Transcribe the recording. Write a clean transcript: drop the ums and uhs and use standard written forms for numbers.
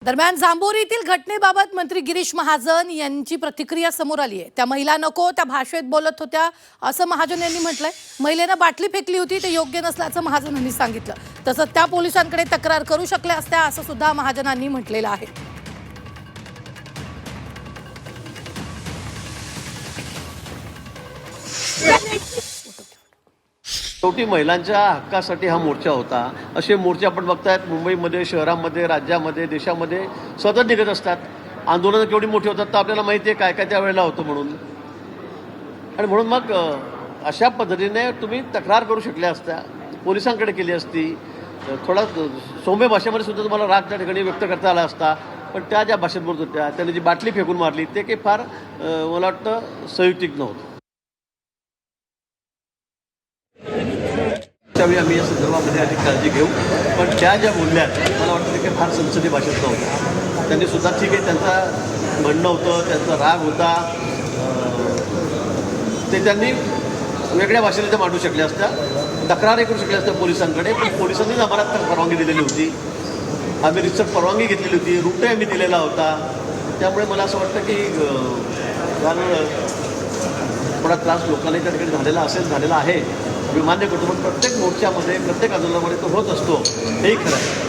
दरम्यान जांभोरीतील घटनेबाबत मंत्री गिरीश महाजन यांची प्रतिक्रिया समोर आली आहे। त्या महिला नको त्या भाषेत बोलत होत्या असं महाजन यांनी म्हटलंय। महिलेने बाटली फेकली होती ते योग्य नसल्याचं महाजन यांनी सांगितलं। तसंच त्या पोलिसांकडे तक्रार करू शकल्या असत्या असं सुद्धा महाजनांनी म्हटलेलं आहे। शेवटी महिलांच्या हक्कासाठी हा मोर्चा होता। असे मोर्चे आपण बघतायत मुंबईमध्ये, शहरामध्ये, राज्यामध्ये, देशामध्ये सतत निघत असतात। आंदोलनं केवढी मोठी होतात तर आपल्याला माहिती आहे काय काय त्यावेळेला होतं म्हणून। आणि म्हणून मग अशा पद्धतीने तुम्ही तक्रार करू शकल्या असत्या, पोलिसांकडे केली असती। थोडा सौम्य भाषेमध्ये सुद्धा तुम्हाला राग त्या ठिकाणी व्यक्त करता आला असता। पण त्या ज्या भाषेत बोलत होत्या, त्यांनी जी बाटली फेकून मारली ते काही फार मला वाटतं संयुक्तिक नव्हतं। त्यावेळी आम्ही या संदर्भामध्ये अधिक काळजी घेऊ। पण त्या ज्या बोलल्या मला वाटतं ते काही फार संसदीय भाषेत नव्हतं। त्यांनी सुद्धा ठीक आहे, त्यांचं म्हणणं होतं, त्यांचा राग होता, ते त्यांनी वेगळ्या भाषेने त्या मांडू शकल्या असत्या, तक्रारही करू शकल्या असत्या पोलिसांकडे। पण पोलिसांनीच आम्हाला परवानगी दिलेली होती, आम्ही रितसर परवानगी घेतलेली होती, रूटही आम्ही दिलेला होता। त्यामुळे मला असं वाटतं की थोडा त्रास लोकांना त्या ठिकाणी झालेला आहे, मी मान्य करतो। पण प्रत्येक मोर्चामध्ये, प्रत्येक आंदोलनामध्ये तो होत असतो, हेही खरं आहे।